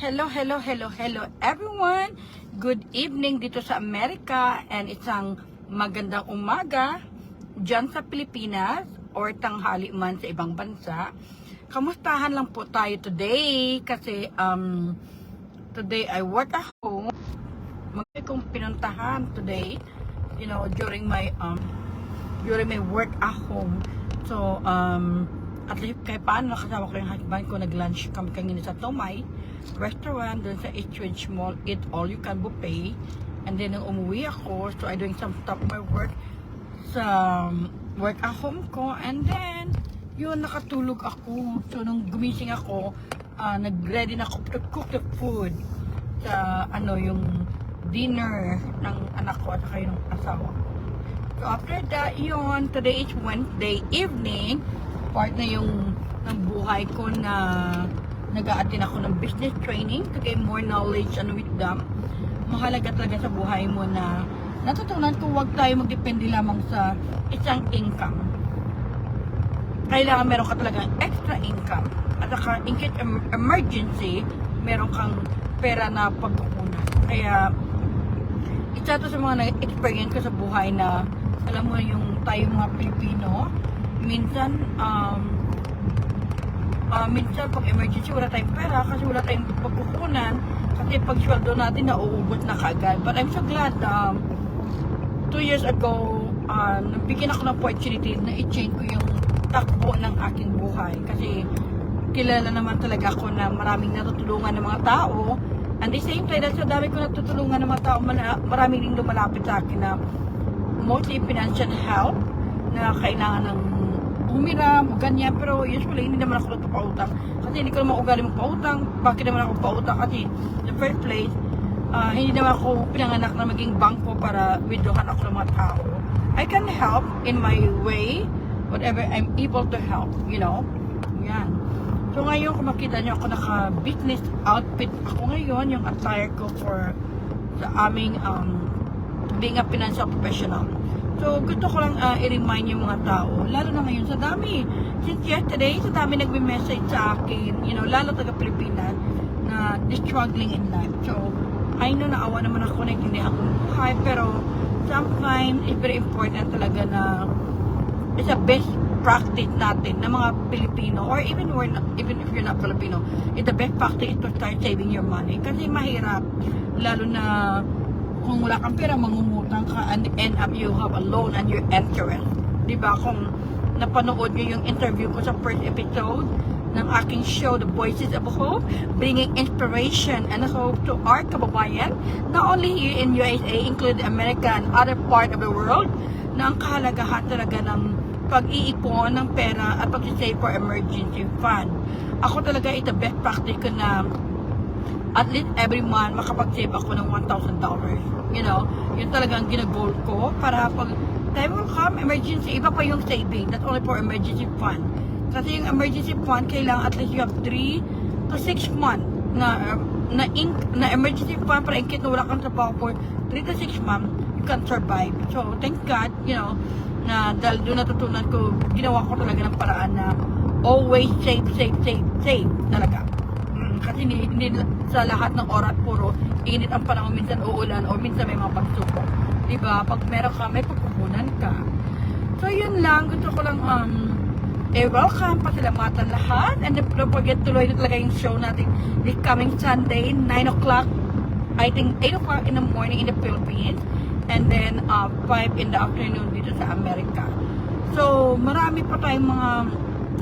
Hello everyone. Good evening dito sa Amerika and isang magandang umaga dyan sa Pilipinas or tanghali man sa ibang bansa. Kamustahan lang po tayo today kasi today I work at home. Magkaya kong pinuntahan today, during my work at home. So at least kahit paano nakasama ko yung husband ko, nag-lunch kami kanina sa Tomay restaurant dun sa Eastridge Mall, eat all you can buffet. And then nung umuwi ako, so I doing some stuff my work sa work at home ko, and then yun, nakatulog ako. So nung gumising ako, nag-ready na ako to cook the food sa yung dinner ng anak ko at saka yung asawa ko. So after that, yun, today is Wednesday evening, part na yung ng buhay ko na nag-a-attend ako ng business training to gain more knowledge and wisdom. Mahalaga talaga sa buhay mo na natutunan ko huwag tayo magdepende lamang sa isang income. Kailangan meron ka talagang extra income. At saka in case emergency, meron kang pera na pagkukunan. Kaya isa to sa mga na-experience ko sa buhay na alam mo yung tayo mga Pilipino, minsan pag emergency wala tayong pera kasi wala tayong pagkukunan kasi pag sweldo natin nauubos na kaagad. But I'm so glad 2 years ago nabigyan ako ng opportunity na i-change ko yung takbo ng aking buhay kasi kilala naman talaga ako na maraming natutulungan ng mga tao, and the same time sa dami ko natutulungan ng mga tao, maraming din lumalapit sa akin na mostly financial help na kailangan ng umiram o ganyan, pero usually hindi naman ako pautang kasi hindi ko naman ugali magpautang. Bakit naman ako pautang? Kasi in the first place, hindi naman ako pinanganak na maging bangko para withdrawhan ako ng mga tao. I can help in my way, whatever I'm able to help, yan. So ngayon, kung makita nyo ako naka-business outfit ako ngayon, yung attire ko for sa aming being a financial professional. So, gusto ko lang i-remind yung mga tao, lalo na ngayon sa dami. Since yesterday, sa dami nagme-message sa akin, lalo taga-Pilipinas, na struggling in life. So, I know na awa naman ako, naintindihan ko ng buhay, pero sometimes, it's very important talaga na it's a best practice natin na mga Pilipino, or even if you're not Filipino, it's the best practice to start saving your money. Kasi mahirap, lalo na kung wala kang pera, mangungutang ka and end up you have a loan and your interest. Diba? Kung napanood nyo yung interview ko sa first episode ng aking show, The Voices of Hope, bringing inspiration and hope to our kababayan, not only here in USA, including America and other part of the world, na ang kahalagahan talaga ng pag-iipon ng pera at pag-save for emergency fund. Ako talaga ito best practice ko na at least every month makapag-save ako ng $1,000. Yun talaga ang ginagol ko para pag time will come, emergency, iba pa yung saving. That's only for emergency fund. Kasi yung emergency fund, kailangan at least you have 3 to 6 months na emergency fund para in case na wala kang trabaho for 3 to 6 months, you can survive. So, thank God, na dahil doon natutunan ko, ginawa ko talaga ng paraan na always save talaga. Kasi hindi sa lahat ng oras puro init ang panahon, minsan uulan o minsan may mga pagsubok. Diba? Pag meron ka, may pagkukunan ka. So yun lang, gusto ko lang welcome, pasalamatan lahat, and don't forget tuloy na talaga yung show natin this coming Sunday, 9 o'clock, I think 8 o'clock in the morning in the Philippines, and then 5 in the afternoon dito sa Amerika. So marami pa tayong mga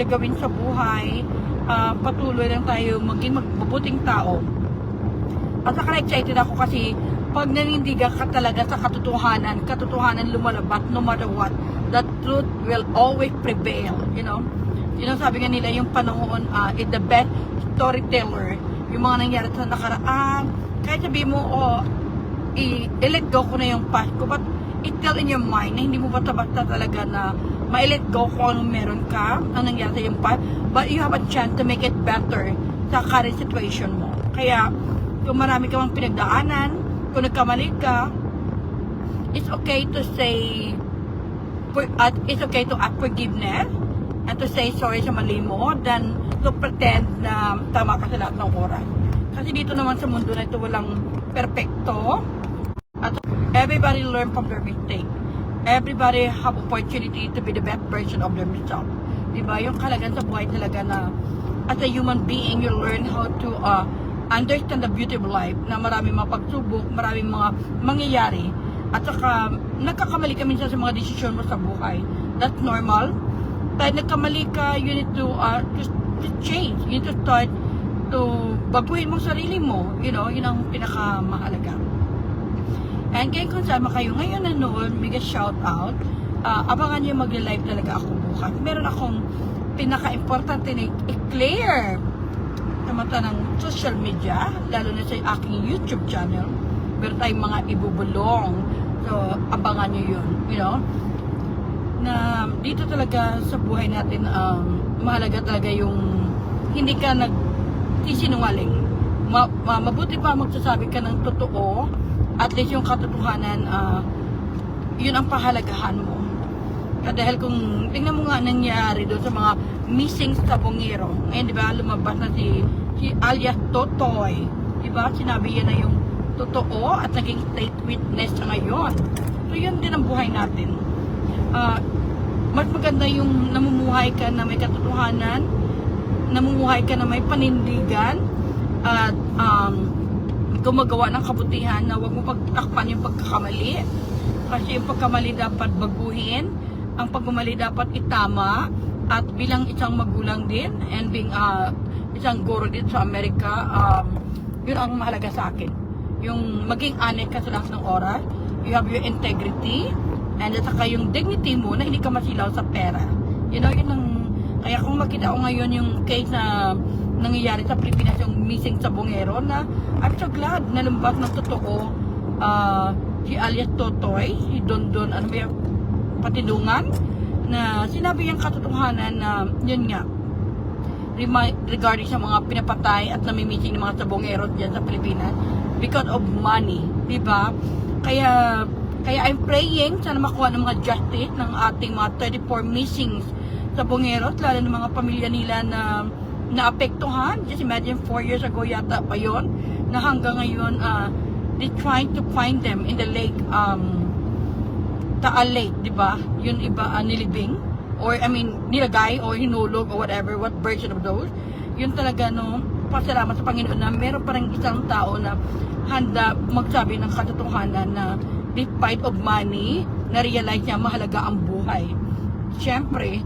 gagawin sa buhay. Patuloy lang tayo maging mabuting tao. At saka excited ako kasi pag nanindigan ka talaga sa katotohanan lumalabas no matter what, the truth will always prevail, sabi nga nila, yung panahon is the best storyteller. Yung mga nangyari sa nakaraan, kahit sabihin mo, i-let go ko na yung past ko, but it's still in your mind na hindi mo basta-basta talaga na ma-let go kung anong meron ka, ang nangyari sa yung past, but you have a chance to make it better sa current situation mo. Kaya, kung marami ka mang pinagdaanan, kung nagkamali ka, it's okay to say, it's okay to ask forgiveness and to say sorry sa mali mo than to pretend na tama ka sa lahat ng oras. Kasi dito naman sa mundo na ito walang perfecto. At everybody learn from their mistake. Everybody have opportunity to be the best version of themselves. Diba? Yung kalagan sa buhay talaga na as a human being, you learn how to understand the beauty of life, na maraming mga pagsubok, maraming mga mangyayari. At saka, nagkakamali ka minsan sa mga desisyon mo sa buhay. That's normal. Kahit nagkamali ka, you need to change. You need to start to baguhin mong sarili mo. You know, yun ang pinakamahalaga. And kaya kung sama kayo ngayon na noon, mega shout out. Abangan nyo mag-live talaga ako bukas. Meron akong pinaka-importante na i-clear sa mata ng social media, lalo na sa aking YouTube channel. Meron tayong mga ibubulong. So, abangan nyo yun. You know? Na dito talaga sa buhay natin, mahalaga talaga yung hindi ka nagsisinungaling. Mabuti pa magsasabi ka ng totoo, at least yung katotohanan, yun ang pahalagahan mo. Dahil kung tingnan mo nga nangyari doon sa mga missing sa Bongero, ngayon diba lumabas na si alias Totoy, diba sinabi yan na yung totoo at naging state witness sa ngayon. So yun din ang buhay natin. Mas maganda yung namumuhay ka na may katotohanan, namumuhay ka na may panindigan, at gumagawa ng kabutihan na huwag mo pagtakpan yung pagkakamali. Kasi yung pagkamali dapat baguhin, ang pagkamali dapat itama, at bilang isang magulang din, and being isang guro din sa Amerika, yun ang mahalaga sa akin. Yung maging honest ka sa lahat ng oras, you have your integrity, and at saka yung dignity mo na hindi ka masilaw sa pera. You know, yun ang, kaya kung makita ko ngayon yung case na nangyayari sa Pilipinas, yung missing sa Bongero, na I'm so glad na lumabas ng totoo, si alias Totoy, si Dondon, ano ba yung Patidungan, na sinabi yung katotohanan na yun nga, regarding sa mga pinapatay at namimissing ng mga sabongero dyan sa Pilipinas because of money, diba? Kaya I'm praying sana makuha ng mga justice ng ating mga 34 missings sa Bongeros, lalo ng mga pamilya nila na naapektuhan. Just imagine 4 years ago yata pa yon, na hanggang ngayon they trying to find them in the lake, Taal Lake, diba? Yun iba nilibing, or I mean nilagay or hinulog or whatever, what version of those. Yun talaga, no, pasalamat sa Panginoon na meron pa rin isang tao na handa magsabi ng katotohanan na despite of money, na-realize niya mahalaga ang buhay. Siyempre,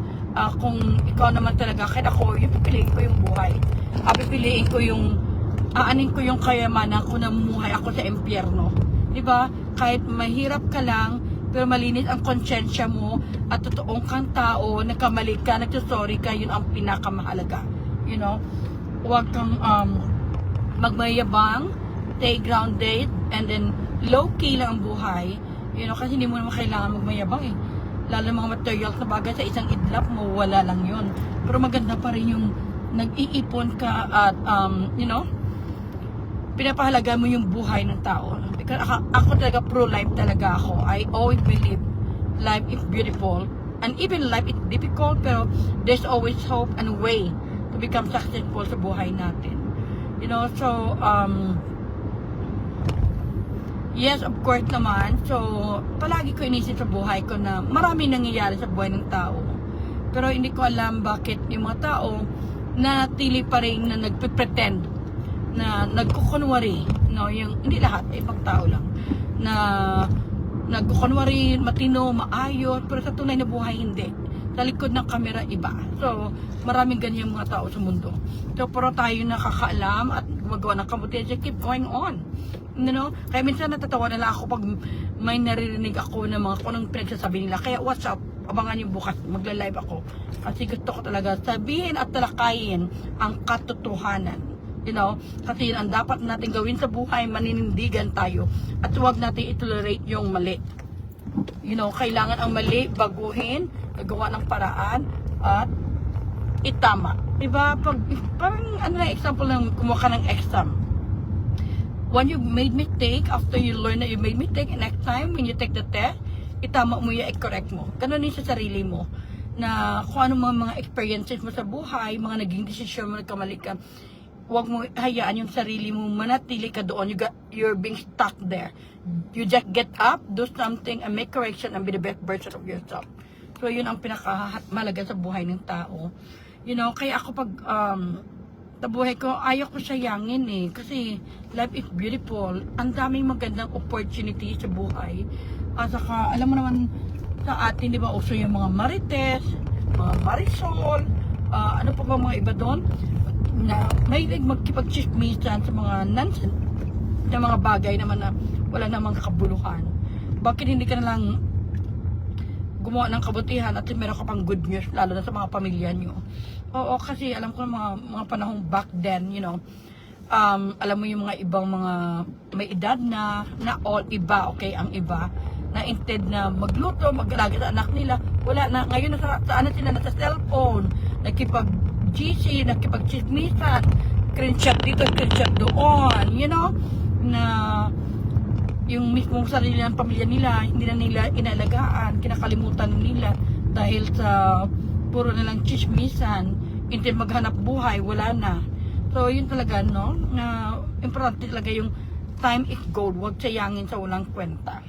kung ikaw naman talaga, kahit ako, yung pipiliin ko yung buhay. Pipiliin ko yung, aanin ko yung kayamanan ko na mamuhay ako sa impyerno. Diba? Kahit mahirap ka lang, pero malinis ang konsyensya mo at totoong kang tao, nagkamali ka, nagsasorry ka, yun ang pinakamahalaga. You know? Huwag kang magmayabang, stay grounded, and then low-key lang ang buhay. You know, kasi hindi mo naman kailangan magmayabang eh. Lalo mga materials na bagay sa isang idlap mo, wala lang yun. Pero maganda pa rin yung nag-iipon ka at, you know, pinapahalaga mo yung buhay ng tao. Because ako talaga pro-life talaga ako. I always believe life is beautiful. And even life is difficult, pero there's always hope and way to become successful sa buhay natin. You know, so, yes, of course naman. So, palagi ko inisip sa buhay ko na marami nangyayari sa buhay ng tao. Pero hindi ko alam bakit yung mga tao nanatili pa rin na nagpipretend, na nagkukunwari, no, yung, hindi lahat, ibang tao lang, na nagkukunwari, matino, maayos, pero sa tunay na buhay, hindi. Sa likod ng kamera, iba. So, maraming ganyan mga tao sa mundo. So, pero tayo nakakaalam at gumagawa ng kabutihan, just keep going on. You know? Kaya minsan natatawa na lang ako pag may naririnig ako ng mga kung anong pinagsasabi nila. Kaya what's up? Abangan yung bukas, magla-live ako. Kasi gusto ko talaga sabihin at talakayin ang katotohanan. You know? Kasi yun ang dapat natin gawin sa buhay, maninindigan tayo. At huwag natin itolerate yung mali. You know, kailangan ang mali baguhin, nagawa ng paraan, at itama. Diba? Parang ano na example ng kumuha ka ng exam. When you made mistake, after you learn that you made mistake, next time when you take the test, itama mo yung i-correct mo. Ganun din sa sarili mo. Na kung ano mga experiences mo sa buhay, mga naging desisyon mo, nagkamali ka, huwag mo hayaan yung sarili mo manatili ka doon. You're being stuck there. You just get up, do something, and make correction and be the best version of yourself. So, yun ang pinakamalaga sa buhay ng tao. You know, kaya ako pag sa buhay ko, ayaw ko sayangin eh. Kasi life is beautiful. Ang daming magandang opportunity sa buhay. At saka, alam mo naman sa atin, di ba, uso yung mga marites, mga marisol, ano pa ba mga iba doon? Na may magkipag-chismisan sa mga nonsense, sa mga bagay naman na wala namang kabuluhan. Bakit hindi ka na lang gumawa ng kabutihan at meron ka pang good news, lalo na sa mga pamilya nyo? Oo, kasi alam ko mga panahong back then, you know, alam mo yung mga ibang mga may edad na all iba, okay, ang iba, na instead na magluto, mag-alaga sa anak nila, wala na, ngayon saan na sila, nasa cellphone, nakipag-GC, nakipag-chismisan, screenshot dito, screenshot doon, you know, na yung mismong sarili ng pamilya nila, hindi na nila inalagaan, kinakalimutan nila dahil sa puro na lang chismisan, hindi maghanap buhay, wala na. So, yun talaga, no? Importante talaga yung time is gold, huwag sayangin sa walang kwenta.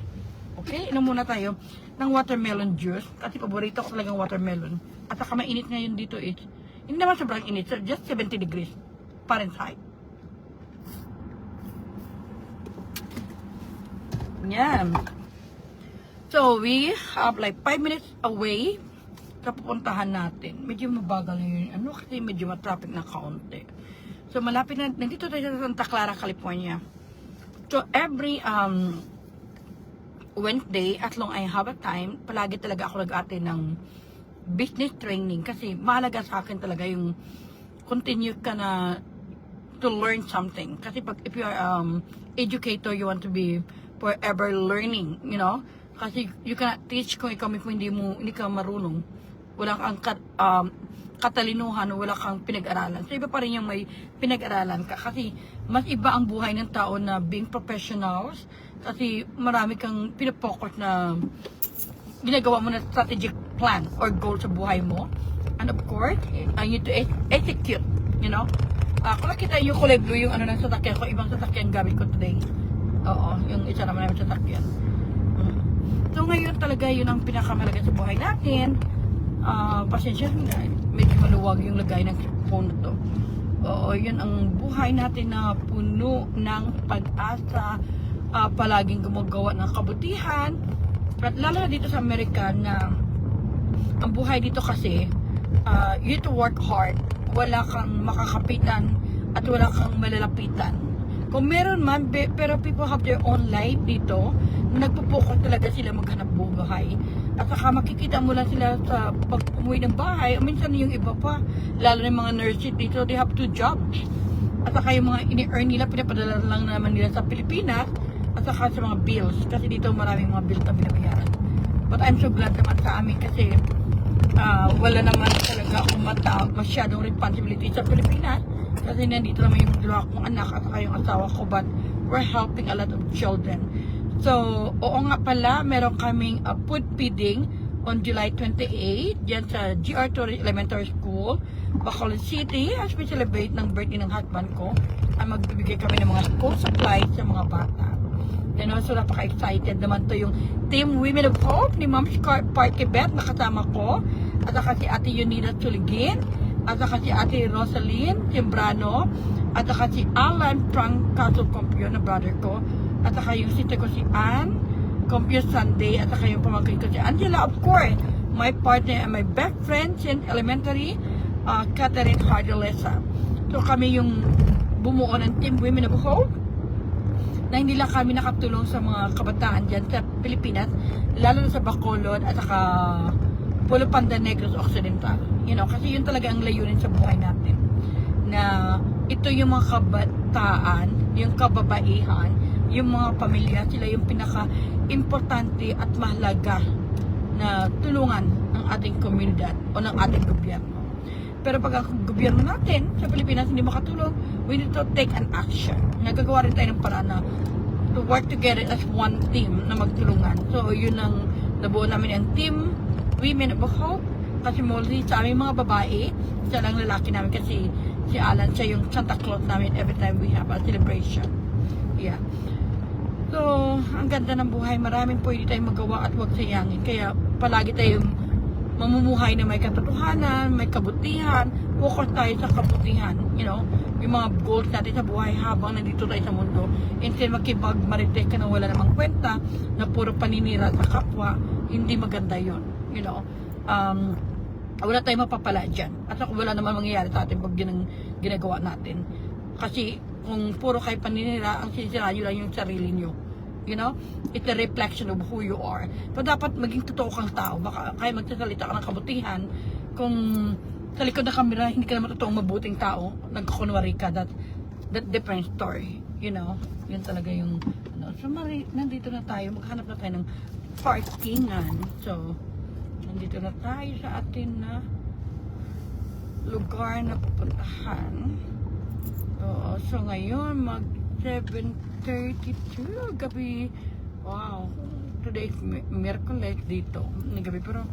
Okay, inom muna tayo ng watermelon juice, kasi paborito ko talagang watermelon. At saka mainit ngayon dito is, hindi naman sobrang init, so just 70 degrees Fahrenheit. Yan. So, we have like 5 minutes away sa pupuntahan natin. Medyo mabagal yun. Ano kasi medyo matraffic na kaunti. So, malapit na. Nandito tayo sa Santa Clara, California. So, every Wednesday, as long I have a time, palagi talaga ako nag-ate ng business training. Kasi mahalaga sa akin talaga yung continue ka na to learn something. Kasi pag if you are educator, you want to be forever learning, you know? Kasi you cannot teach kung ikaw hindi ka marunong. Wala kang katalinuhan, wala kang pinag-aralan. So, iba pa rin yung may pinag-aralan ka. Kasi, mas iba ang buhay ng tao na being professionals. Kasi, marami kang pinapokos na ginagawa mo na strategic plan or goal sa buhay mo. And of course, I need to execute, you know? Kung nakita yung kulay blue, yung ano ng sasakyan ko, ibang sasakyan gamit ko today. Oo, yung isa naman namin sasakyan. So, ngayon talaga, yun ang pinakamalaga sa buhay natin. Pasensya na, medyo maluwag yung lagay ng phone na to. Oo, yun ang buhay natin na puno ng pag-asa, palaging gumagawa ng kabutihan. At lalo na dito sa Amerika na ang buhay dito kasi, you have to work hard. Wala kang makakapitan at wala kang malalapitan. Kung meron man, pero people have their own life dito, nagpo-focus talaga sila maghanap buhay. At saka makikita mo lang sila sa pag-umuwi ng bahay, minsan yung iba pa, lalo na yung mga nurses dito, they have 2 jobs. At saka yung mga ini-earn nila, pinapadala lang naman nila sa Pilipinas, at saka sa mga bills, kasi dito maraming mga bills na binabayaran. But I'm so glad naman sa amin kasi wala naman talaga akong masyadong responsibility sa Pilipinas. Kasi nandito naman yung dalawa kong anak at saka yung asawa ko, but we're helping a lot of children. So, oo nga pala, meron kaming food feeding on July 28 dyan sa GR Torres Elementary School, Bacolod City, as we celebrate ng birthday ng husband ko. Ay magbibigay kami ng mga school supplies sa mga bata. And also, napaka-excited naman to yung Team Women of Hope ni Ma'am Parky Beth, nakasama ko. At saka si Ate Yunida Tuligin, at saka si Ate Rosaline Timbrano, at saka si Alan Frank Castle Compio na brother ko, at saka yung sister ko si Ann Compio Sunday, at saka yung pamangkin ko si Angela, of course, my partner and my best friend since elementary, Catherine Hardalesa. So kami yung bumuo ng Team Women of Hope, na hindi lang kami nakatulong sa mga kabataan dyan sa Pilipinas, lalo na sa Bacolod at saka Pulo Panda Negros Occidental. You know, kasi yun talaga ang layunin sa buhay natin. Na ito yung mga kabataan, yung kababaihan, yung mga pamilya, sila yung pinaka-importante at mahalaga na tulungan ng ating komunidad o ng ating gobyerno. Pero pag ang gobyerno natin sa Pilipinas hindi makatulong, we need to take an action. Nagagawa rin tayo ng paraan na to work together as one team na magtulungan. So, yun ang nabuo namin ang Team Women of Hope. Kasi mostly sa aming mga babae, isa lang lalaki namin kasi Si Alan, siya yung Santa Claus namin every time we have a celebration. Yeah. So, ang ganda ng buhay. Maraming pwede tayong magawa at huwag sayangin. Kaya palagi tayong mamumuhay na may katotohanan, may kabutihan. Focus tayo sa kabutihan. You know, yung mga goals natin sa buhay habang nandito tayo sa mundo. Instead makibag-marites ka na wala namang kwenta, na puro paninira sa kapwa, hindi maganda yon. You know, wala tayong mapapala dyan. At wala naman mangyayari sa atin pag ginagawa natin. Kasi kung puro kayo paninira, ang sinisira nyo lang yung sarili nyo. You know? It's a reflection of who you are. So, dapat maging totoo kang tao. Baka kaya magsasalita ka ng kabutihan. Kung sa likod ng kamera, hindi ka naman totoong mabuting tao. Nagkukunwari ka. That different story. You know? Yun talaga yung... Ano. So, nandito na tayo. Maghanap na tayo ng parkingan. So, nandito na tayo sa atin na lugar na pupuntahan. So ngayon, mag 7:32 gabi. Wow. Today is Miyerkules dito ng gabi. Pero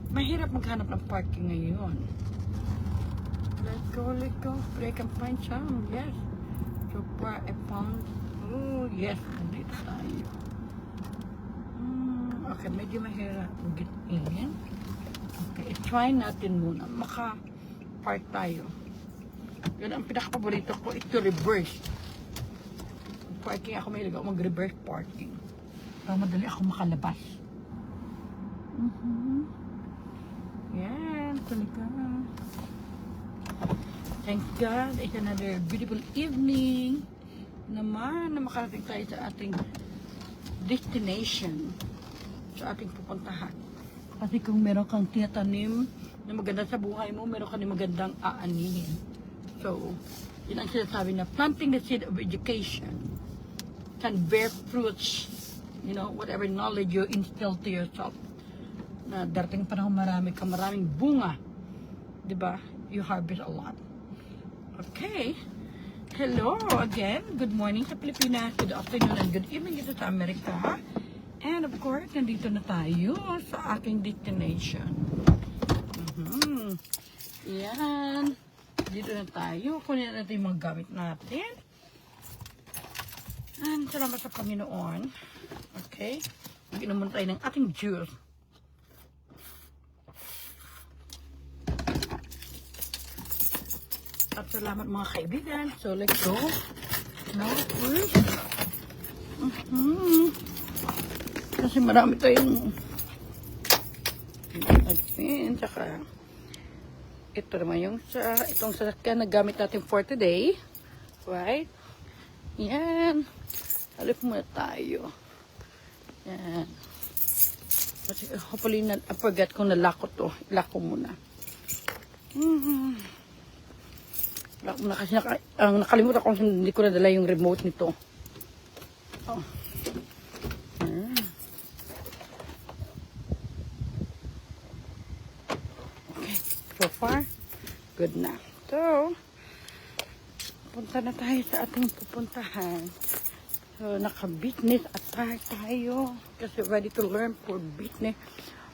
mahirap maghanap ng parking ngayon. Let's go. Pray I can find some. Yes. So far I found. Oh, yes. Nandito tayo. Okay, medyo mahirap get in. Okay, try natin muna. Maka-park tayo. Yun ang pinaka-paborito ko, ito reverse. Parking ako, may ligaw mag-reverse parking. Para madali ako makalabas. Yan, tuloy ka. Thank God, it's another beautiful evening naman na makarating tayo sa ating destination, sa ating pupuntahan. Kasi kung meron kang tinatanim na maganda sa buhay mo, meron kang magandang aanihin. So, yun ang sinasabi na planting the seed of education can bear fruits, you know, whatever knowledge you instill to yourself. Na darating panahon maraming bunga. Diba? You harvest a lot. Okay. Hello again. Good morning sa Pilipinas. Good afternoon and good evening dito sa Amerika. And of course, nandito na tayo sa aking destination. Yan. Dito na tayo. Kunin natin yung mga gamit natin. And salamat sa Panginoon. Okay. Mag-inom muna tayo ng ating juice. At salamat mga kaibigan. So let's go. No, first. Kasi marami tayong admin. Tsaka ito naman yung itong sasakyan na gamit natin for today. Right? Yan. Halip muna tayo. Yan. Kasi hopefully I forget kung nalako to. Ilako muna. Ilako muna kasi nakalimutan ko kung hindi ko nadala yung remote nito. Oh. So far, good na. So, punta na tayo sa ating pupuntahan. So, naka-business attire tayo. Kasi ready to learn for business.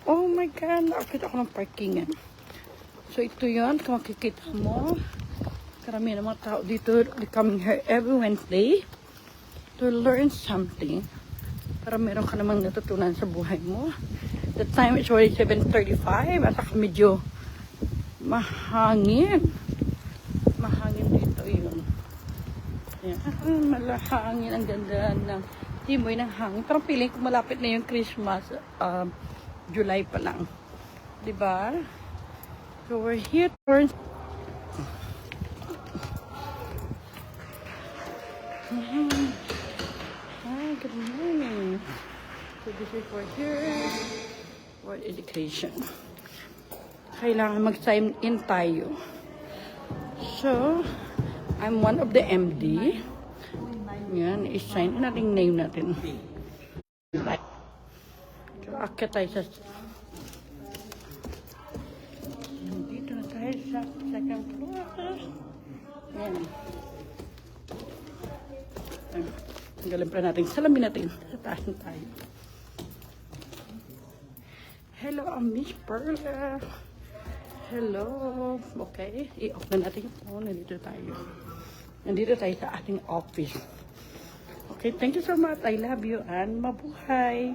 Oh my God, nakakita ako ng parkingan. So, ito yun. Kung makikita mo, karami ng mga tao dito, they coming here every Wednesday to learn something. Para meron ka namang natutunan sa buhay mo. The time is already 7:35 at ako medyo mahangin dito yun. Yan, malahangin, ang ganda ng timoy ng hangin. Parang feeling ko malapit na yung Christmas, July pa lang, diba? So we're here for good morning. So this is for here for education. Kailangan mag-sign in tayo. So, I'm one of the MD. Yan, i-sign in natin name natin. So, akit tayo sa... Dito na tayo sa second floor. Yan. Tanggalin pa natin. Salamin natin. Sa taas na tayo. Hello, Miss Perla. Hello. Okay. I-open natin yung phone. Nandito tayo. Nandito tayo sa ating office. Okay, thank you so much. I love you and mabuhay.